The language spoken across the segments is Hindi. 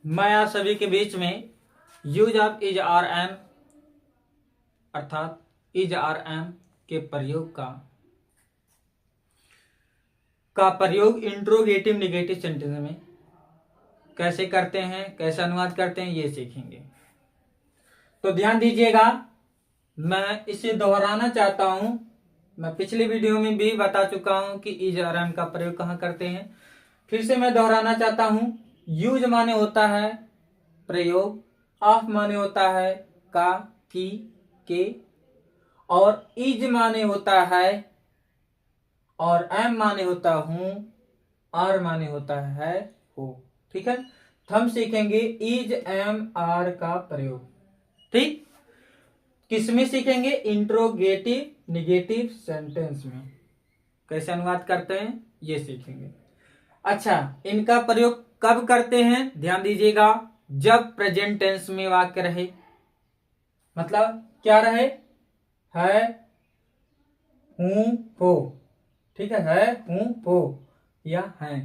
मैं आप सभी के बीच में use of is R M अर्थात इज आर एम के प्रयोग का प्रयोग इंट्रोगेटिव नेगेटिव सेंटेंस में कैसे करते हैं, कैसे अनुवाद करते हैं, ये सीखेंगे। तो ध्यान दीजिएगा, मैं इसे दोहराना चाहता हूं। मैं पिछली वीडियो में भी बता चुका हूं कि इज आर एम का प्रयोग कहां करते हैं। फिर से मैं दोहराना चाहता हूं। यूज माने होता है प्रयोग, ऑफ माने होता है का, की, के, और इज माने होता है और एम माने होता हूं, आर माने होता है हो। ठीक है, तो हम सीखेंगे इज एम आर का प्रयोग। ठीक, किसमें सीखेंगे? इंट्रोगेटिव निगेटिव सेंटेंस में कैसे अनुवाद करते हैं ये सीखेंगे। अच्छा, इनका प्रयोग कब करते हैं? ध्यान दीजिएगा, जब प्रेजेंट टेंस में वाक्य रहे, मतलब क्या रहे? है, हूं, हो। ठीक है, हूं, हो या हैं,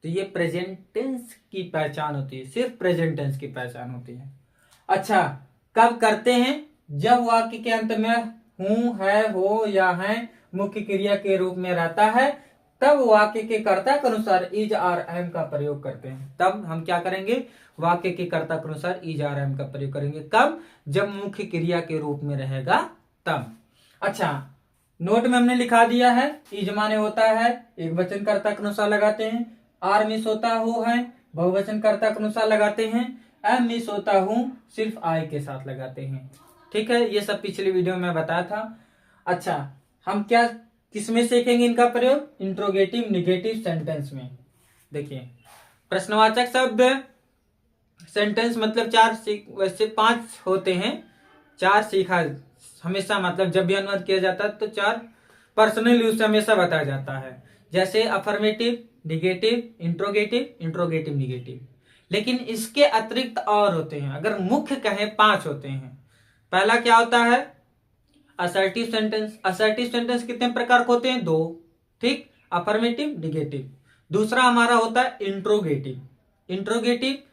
तो ये प्रेजेंट टेंस की पहचान होती है, सिर्फ प्रेजेंट टेंस की पहचान होती है। अच्छा, कब करते हैं? जब वाक्य के अंत में हूं, है, हो या हैं मुख्य क्रिया के रूप में रहता है, तब वाक्य के कर्ता के अनुसार इज आर एम का प्रयोग करते हैं। तब हम क्या करेंगे? वाक्य के कर्ता के अनुसार इज आर एम का प्रयोग करेंगे। कब? जब मुख्य क्रिया के रूप में रहेगा तब। अच्छा, नोट में हमने लिखा दिया है, इज माने होता है एक वचन कर्ता के अनुसार लगाते हैं, आर मिस होता हो है बहुवचन कर्ता के अनुसार लगाते हैं, एम मिस होता हूं सिर्फ आई के साथ लगाते हैं। ठीक है, ये सब पिछली वीडियो में बताया था। अच्छा, हम क्या किसमें सीखेंगे इनका प्रयोग? इंट्रोगेटिव निगेटिव सेंटेंस में। देखिए, प्रश्नवाचक शब्द सेंटेंस मतलब वैसे 5 होते हैं, 4 सीखा हमेशा, मतलब जब भी अनुवाद किया जाता है तो 4 पर्सनल यूज से हमेशा बताया जाता है। जैसे affirmative, negative, interrogative, interrogative negative. लेकिन इसके अतिरिक्त और होते हैं, अगर मुख्य कहें 5 होते हैं। पहला क्या होता है? Assertive sentence. असर्टिव सेंटेंस कितने प्रकार के होते हैं? 2। ठीक, अफर्मेटिव, निगेटिव। दूसरा हमारा होता है इंट्रोगेटिव। इंट्रोगेटिव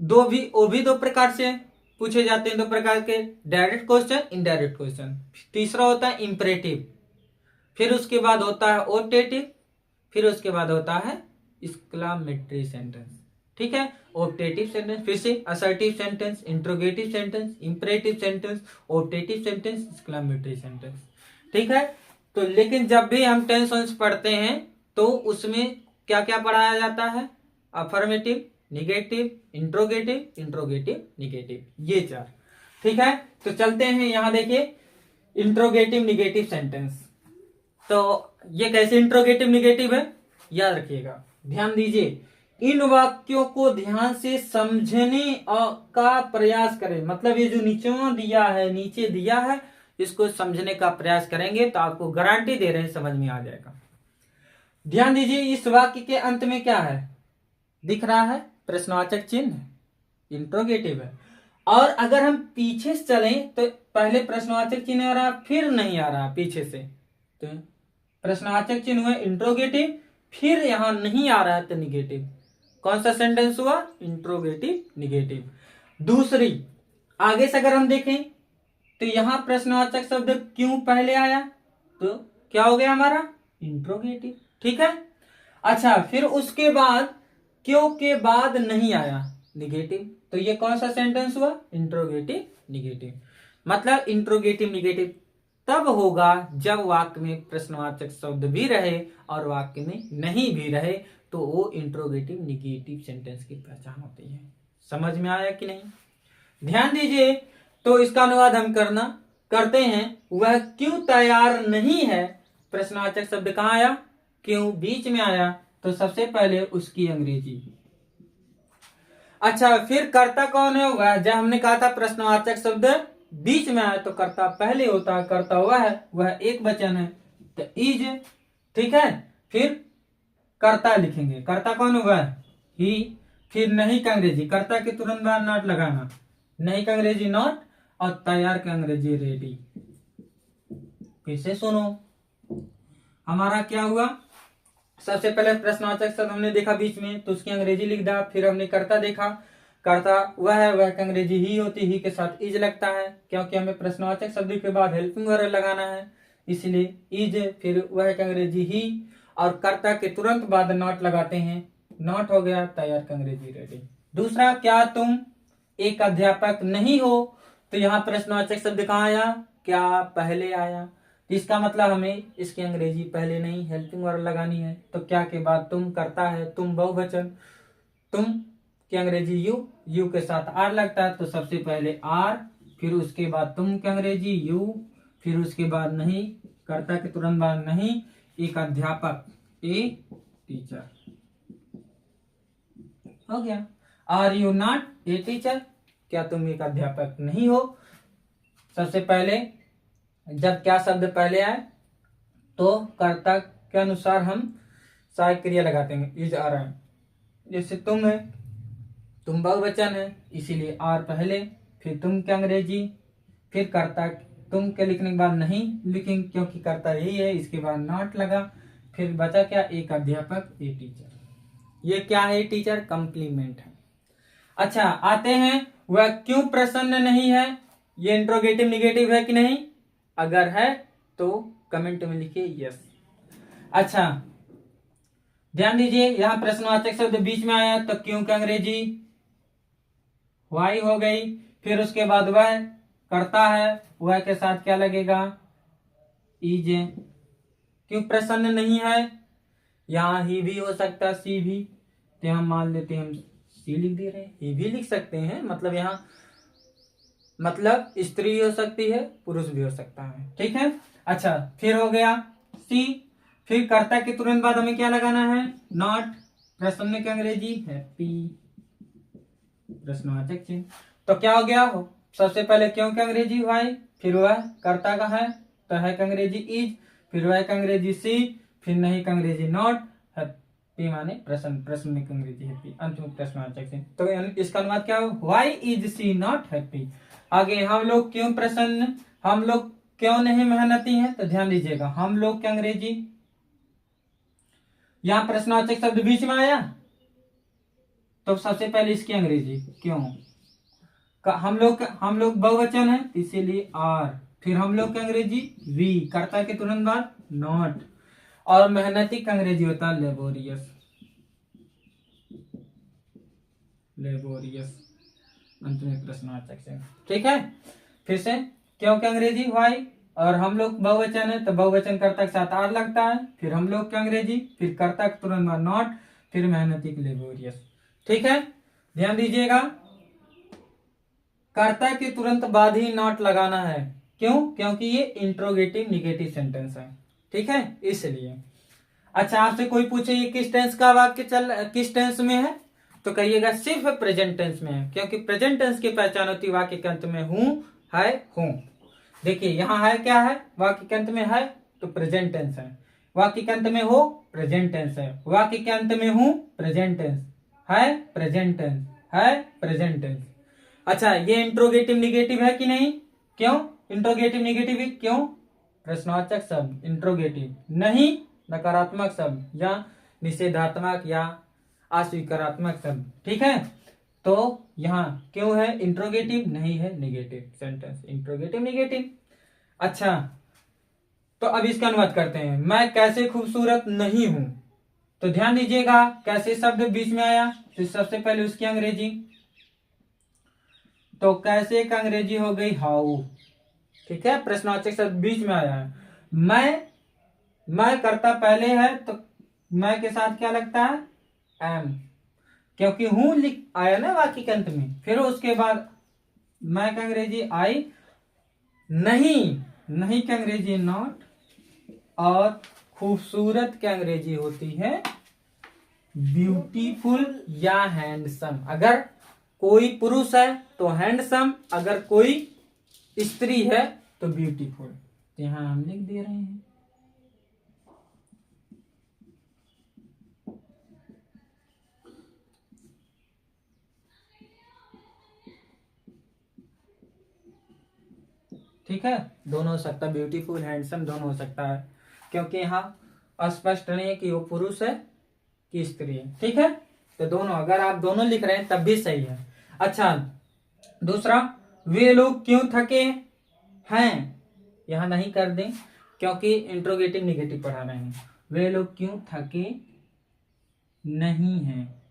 वो भी 2 प्रकार से पूछे जाते हैं, 2 प्रकार के, डायरेक्ट क्वेश्चन, इनडायरेक्ट क्वेश्चन। तीसरा होता है इंपरेटिव, फिर उसके बाद होता है ऑप्टेटिव, फिर उसके बाद होता है एक्सक्लामेटरी सेंटेंस। ठीक है, ऑप्टेटिव सेंटेंस, फिर से assertive sentence, interrogative sentence, imperative sentence, optative sentence, exclamatory sentence. ठीक है, तो लेकिन जब भी हम टेंस पढ़ते हैं तो उसमें क्या क्या पढ़ाया जाता है? Affirmative, negative, interrogative, interrogative negative, ये 4। ठीक है, तो चलते हैं, यहां देखिए इंट्रोगेटिव निगेटिव सेंटेंस। तो ये कैसे इंट्रोगेटिव निगेटिव है, याद रखिएगा, ध्यान दीजिए। इन वाक्यों को ध्यान से समझने का प्रयास करें, मतलब ये जो नीचे दिया है इसको समझने का प्रयास करेंगे तो आपको गारंटी दे रहे हैं समझ में आ जाएगा। ध्यान दीजिए, इस वाक्य के अंत में क्या है? दिख रहा है प्रश्नवाचक चिन्ह, इंट्रोगेटिव है। और अगर हम पीछे से चलें तो पहले प्रश्नवाचक चिन्ह आ रहा, फिर नहीं आ रहा पीछे से, तो प्रश्नवाचक चिन्ह हुआ इंट्रोगेटिव, फिर यहां नहीं आ रहा है तो निगेटिव। कौन सा सेंटेंस हुआ? Interrogative negative. दूसरी, आगे से अगर हम देखें तो यहां प्रश्नवाचक शब्द क्यों पहले आया, तो क्या हो गया हमारा? इंट्रोगेटिव। ठीक है, अच्छा, फिर उसके बाद क्यों के बाद नहीं आया, निगेटिव, तो ये कौन सा सेंटेंस हुआ? Interrogative negative. मतलब इंट्रोगेटिव निगेटिव तब होगा जब वाक्य में प्रश्नवाचक शब्द भी रहे और वाक्य में नहीं भी रहे, तो वो इंट्रोगेटिव निगेटिव सेंटेंस की पहचान होती है। समझ में आया कि नहीं? ध्यान दीजिए, तो इसका अनुवाद हम करते हैं। वह क्यों तैयार नहीं है, प्रश्नवाचक शब्द कहां आया? क्यों बीच में आया, तो सबसे पहले उसकी अंग्रेजी। अच्छा, फिर कर्ता कौन है? वह, जब हमने कहा था प्रश्नवाचक शब्द बीच में आया तो कर्ता पहले होता है, कर्ता हुआ है, वह एक वचन है तो इज। ठीक है, फिर कर्ता लिखेंगे, कर्ता कौन हुआ? ही। फिर नहीं का अंग्रेजी, कर्ता के तुरंत बाद नॉट लगाना, नहीं का अंग्रेजी नॉट, और तैयार का अंग्रेजी रेडी। फिर से सुनो, हमारा क्या हुआ? सबसे पहले प्रश्नवाचक शब्द हमने देखा बीच में, तो उसकी अंग्रेजी लिख दिया। फिर हमने कर्ता देखा, कर्ता वह है, वह की अंग्रेजी ही होती, ही के साथ इज लगता है, क्योंकि हमें प्रश्नवाचक शब्द के बाद हेल्पिंग वर्ब लगाना है, इसलिए इज। फिर वह की अंग्रेजी ही, और कर्ता के तुरंत बाद नॉट लगाते हैं, नॉट हो गया तैयार की अंग्रेजी रेडी। दूसरा, क्या तुम एक अध्यापक नहीं हो, तो यहाँ प्रश्नवाचक शब्द कहाँ आया, क्या पहले आया, इसका मतलब हमें इसकी अंग्रेजी पहले नहीं हेल्पिंग वर्ब लगानी है। तो क्या के बाद तुम करता है, तुम बहुवचन, तुम की अंग्रेजी यू, यू के साथ आर लगता है, तो सबसे पहले आर, फिर उसके बाद तुम की अंग्रेजी यू, फिर उसके बाद नहीं, कर्ता के तुरंत बाद नहीं, एक अध्यापक ए टीचर, हो गया। Are you not a teacher, क्या तुम एक अध्यापक नहीं हो। सबसे पहले जब क्या शब्द पहले आए तो कर्ता के अनुसार हम सहायक क्रिया लगाते हैं, इज आर एम। जैसे तुम है, तुम बहुवचन है, इसीलिए आर पहले, फिर तुम के अंग्रेजी, फिर कर्ता, तुम के लिखने के बाद नहीं लिखेंगे क्योंकि कर्ता यही है, इसके बाद नॉट लगा, फिर बचा क्या, एक अध्यापक ए टीचर। ये क्या है, टीचर कंप्लीमेंट है। अच्छा, आते हैं वह क्यों प्रसन्न नहीं है, ये इंट्रोगेटिव निगेटिव है कि नहीं, अगर है तो कमेंट में लिखिए यस। अच्छा, ध्यान दीजिए, यहां प्रश्नवाचक शब्द बीच में आया तो क्यों की अंग्रेजी वाई हो गई, फिर उसके बाद वह करता है, वह के साथ क्या लगेगा, इज। क्यों प्रसन्न नहीं है, यहाँ ही भी हो सकता है, सी भी, तो हम मान लेते हैं, हम सी लिख दे रहे हैं, ही भी लिख सकते हैं, मतलब यहाँ मतलब स्त्री हो सकती है, पुरुष भी हो सकता है, ठीक है। अच्छा, फिर हो गया सी, फिर कर्ता के तुरंत बाद हमें क्या लगाना है, नॉट, प्रसन्न की अंग्रेजी हैप्पी, प्रश्नवाचक चिन्ह। तो क्या हो गया, सबसे पहले क्यों की अंग्रेजी वाई, फिर वह कर्ता का है तो है की अंग्रेजी इज, फिर वह की अंग्रेजी सी, फिर नहीं की अंग्रेजी नॉट, हैप्पी माने प्रसन्न, प्रसन्न की अंग्रेजी हैप्पी, अंत में प्रश्नवाचक चिन्ह। तो इसका अनुवाद क्या हो, why is she not happy. आगे, हम लोग क्यों प्रसन्न, हम लोग क्यों नहीं मेहनती हैं, तो ध्यान दीजिएगा, हम लोग की अंग्रेजी, यहां प्रश्नवाचक शब्द बीच में आया तो सबसे पहले इसकी अंग्रेजी क्यों, हम लोग बहुवचन है इसीलिए आर, फिर हम लोग की अंग्रेजी वी, कर्ता के तुरंत बाद नॉट, और मेहनती का अंग्रेजी होता है लेबोरियस, लेबोरियस, अंत में प्रश्नवाचक से, ठीक है। फिर से, क्यों की अंग्रेजी वाई, और हम लोग बहुवचन है तो बहुवचन कर्ता के साथ आर लगता है, फिर हम लोग की अंग्रेजी, फिर कर्ता के तुरंत बाद नॉट, फिर मेहनती की लेबोरियस, ठीक है। ध्यान दीजिएगा, कर्ता के तुरंत बाद ही नॉट लगाना है, क्यों, क्योंकि ये इंट्रोगेटिव निगेटिव सेंटेंस है, ठीक है, इसलिए। अच्छा, आपसे कोई पूछे ये किस टेंस का वाक्य किस टेंस में है, तो कहिएगा सिर्फ प्रेजेंट टेंस में है, क्योंकि प्रेजेंट टेंस की पहचान होती है वाक्य के अंत में हूं, है, हूं। देखिए यहाँ है, क्या है, वाक्य के अंत में है तो प्रेजेंट टेंस है, वाक्य के अंत में हो प्रेजेंट टेंस है, वाक्य के अंत में हूं प्रेजेंट टेंस है, प्रेजेंट टेंस है, प्रेजेंट टेंस। अच्छा, ये इंट्रोगेटिव निगेटिव है कि नहीं, क्यों इंट्रोगेटिव निगेटिव है, क्यों, प्रश्नवाचक शब्द इंट्रोगेटिव, नहीं नकारात्मक शब्द या निषेधात्मक या अस्वीकारात्मक शब्द, ठीक है। तो यहाँ क्यों है इंट्रोगेटिव, नहीं है निगेटिव सेंटेंस, इंट्रोगेटिव निगेटिव। अच्छा, तो अब इसका अनुवाद करते हैं, मैं कैसे खूबसूरत नहीं हूं, तो ध्यान दीजिएगा कैसे शब्द बीच में आया, तो सबसे पहले उसकी अंग्रेजी, तो कैसे का अंग्रेजी हो गई हाउ, ठीक है, प्रश्नवाचक शब्द बीच में आया है। मैं करता पहले है तो मैं के साथ क्या लगता है, एम, क्योंकि हूं लिख आया ना वाक्य के अंत में, फिर उसके बाद मैं का अंग्रेजी आई, नहीं की अंग्रेजी नॉट, और खूबसूरत की अंग्रेजी होती है ब्यूटीफुल या हैंडसम। अगर कोई पुरुष है तो हैंडसम, अगर कोई स्त्री है तो ब्यूटीफुल, तो यहां हम लिख दे रहे हैं। ठीक है, दोनों हो सकता है, ब्यूटीफुल हैंडसम दोनों हो सकता है, क्योंकि यहाँ स्पष्ट नहीं है कि वो पुरुष है कि स्त्री है। ठीक है, तो दोनों, अगर आप दोनों लिख रहे हैं तब भी सही है। अच्छा, दूसरा, वे लोग क्यों थके हैं, यहां नहीं कर दें क्योंकि इंट्रोगेटिव निगेटिव पढ़ा रहे हैं। वे लोग क्यों थके नहीं हैं,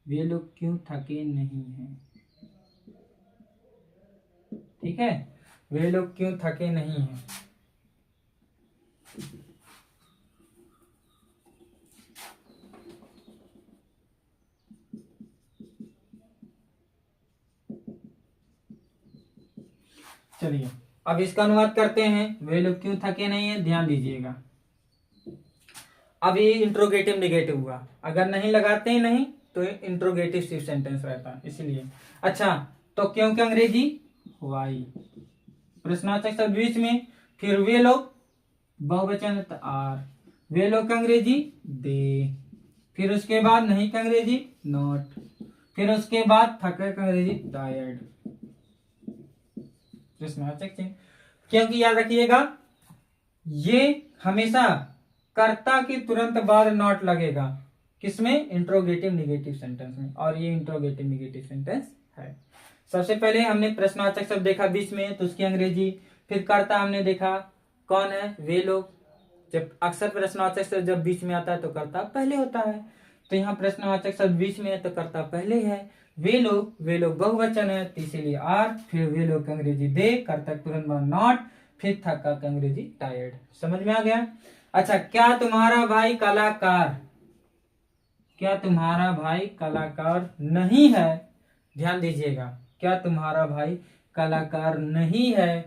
वे लोग क्यों थके नहीं हैं। ठीक है, वे लोग क्यों थके नहीं हैं। चलिए अब इसका अनुवाद करते हैं। वे लोग क्यों थके नहीं है, ध्यान दीजिएगा। अब ये इंट्रोगेटिव निगेटिव हुआ, अगर नहीं लगाते हैं नहीं तो इंट्रोगेटिव सिर्फ सेंटेंस रहता है, इसलिए। अच्छा, तो क्योंकि अंग्रेजी वाई, प्रश्नवाचक शब्द बीच में, फिर वे लोग बहुवचन आर, वे लोग का अंग्रेजी दे, फिर उसके बाद नहीं का अंग्रेजी नॉट, फिर उसके बाद थके का अंग्रेजी टायर्ड, प्रश्नवाचक चिन्ह। क्योंकि याद रखिएगा ये हमेशा कर्ता के तुरंत बाद नॉट लगेगा, किसमें, इंट्रोगेटिव निगेटिव सेंटेंस में, और ये इंट्रोगेटिव निगेटिव सेंटेंस है। सबसे पहले हमने प्रश्नवाचक शब्द देखा बीच में, तो उसकी अंग्रेजी, फिर कर्ता हमने देखा कौन है, वे लोग। जब अक्सर प्रश्नवाचक शब्द जब बीच में आता है तो कर्ता पहले होता है, तो यहाँ प्रश्नवाचक शब्द बीच में है तो कर्ता पहले है। वे लोग बहुवचन है तो इसीलिए आर, फिर वे लोग का अंग्रेजी दे, कर्ता तुरंत बाद नॉट, फिर थका का अंग्रेजी टायर्ड। समझ में आ गया। अच्छा, क्या तुम्हारा भाई कलाकार, क्या तुम्हारा भाई कलाकार नहीं है, ध्यान दीजिएगा, क्या तुम्हारा भाई कलाकार नहीं है।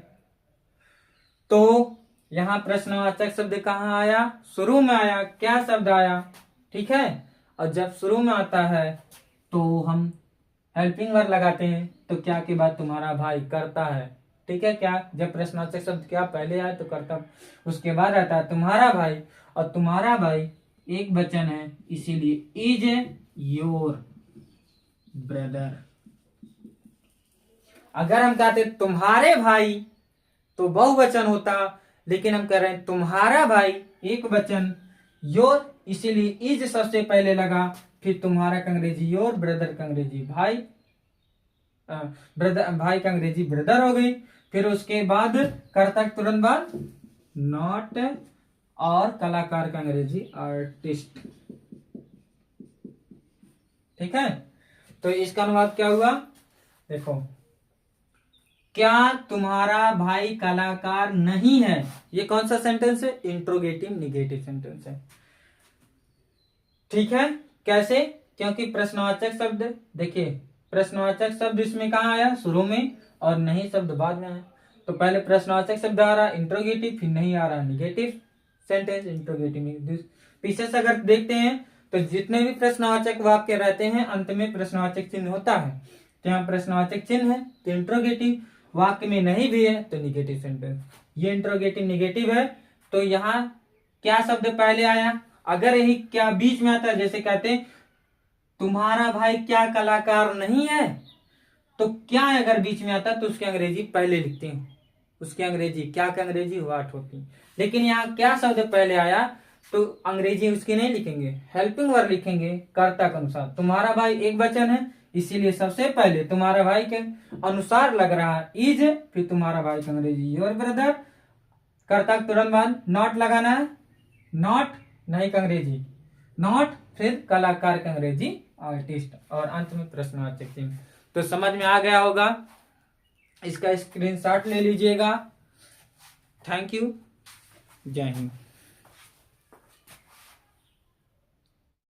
तो यहां प्रश्नवाचक शब्द कहाँ आया, शुरू में आया, क्या शब्द आया। ठीक है, और जब शुरू में आता है तो हम हेल्पिंग वर्ब लगाते हैं, तो क्या के बाद तुम्हारा भाई करता है। ठीक है, क्या जब प्रश्नवाचक शब्द क्या पहले आए तो करता, उसके बाद रहता है तुम्हारा भाई, और तुम्हारा भाई एक वचन है इसीलिए इज योर ब्रदर। अगर हम कहते तुम्हारे भाई तो बहुवचन होता, लेकिन हम कह रहे हैं तुम्हारा भाई एक वचन, योर इसीलिए इज सबसे पहले लगा, फिर तुम्हारा का अंग्रेजी योर, ब्रदर का अंग्रेजी भाई, ब्रदर भाई का अंग्रेजी ब्रदर हो गई, फिर उसके बाद कर्ता तुरंत बाद नॉट, और कलाकार का अंग्रेजी आर्टिस्ट। ठीक है, तो इसका अनुवाद क्या हुआ, देखो, क्या तुम्हारा भाई कलाकार नहीं है, ये कौन सा सेंटेंस है, इंट्रोगेटिव निगेटिव सेंटेंस है। ठीक है, कैसे, क्योंकि प्रश्नवाचक शब्द, देखिए प्रश्नवाचक शब्द इसमें कहाँ आया, शुरू में, और नहीं शब्द बाद में आया। तो पहले प्रश्नवाचक शब्द आ रहा इंट्रोगेटिव, फिर नहीं आ रहा निगेटिव सेंटेंस, इंट्रोगेटिव। पीछे से अगर देखते हैं तो जितने भी प्रश्नवाचक वाक्य रहते हैं अंत में प्रश्नवाचक चिन्ह होता है, तो यहाँ प्रश्नवाचक चिन्ह है तो इंट्रोगेटिव, वाक्य में नहीं भी है तो निगेटिव सेंटेंस। ये इंट्रोगेटिव निगेटिव है, तो यहाँ क्या शब्द पहले आया, अगर यही क्या बीच में आता है, जैसे कहते हैं तुम्हारा भाई क्या कलाकार नहीं है, तो क्या अगर बीच में आता तो उसकी अंग्रेजी पहले लिखते हैं, उसकी अंग्रेजी क्या का अंग्रेजी वाट होती। लेकिन यहाँ क्या शब्द पहले आया तो अंग्रेजी उसकी नहीं लिखेंगे, हेल्पिंग वर्ब लिखेंगे कर्ता के अनुसार। तुम्हारा भाई एक वचन है इसीलिए सबसे पहले तुम्हारा भाई के अनुसार लग रहा है इज, फिर तुम्हारा भाई का अंग्रेजी योर ब्रदर, कर्ता तुरंत बाद नॉट लगाना है, नॉट नहीं का अंग्रेजी नॉट, फिर कलाकार का अंग्रेजी आर्टिस्ट, और अंत में प्रश्नवाचक चिन्ह। तो समझ में आ गया होगा, इसका स्क्रीनशॉट ले लीजिएगा। थैंक यू, जय हिंद।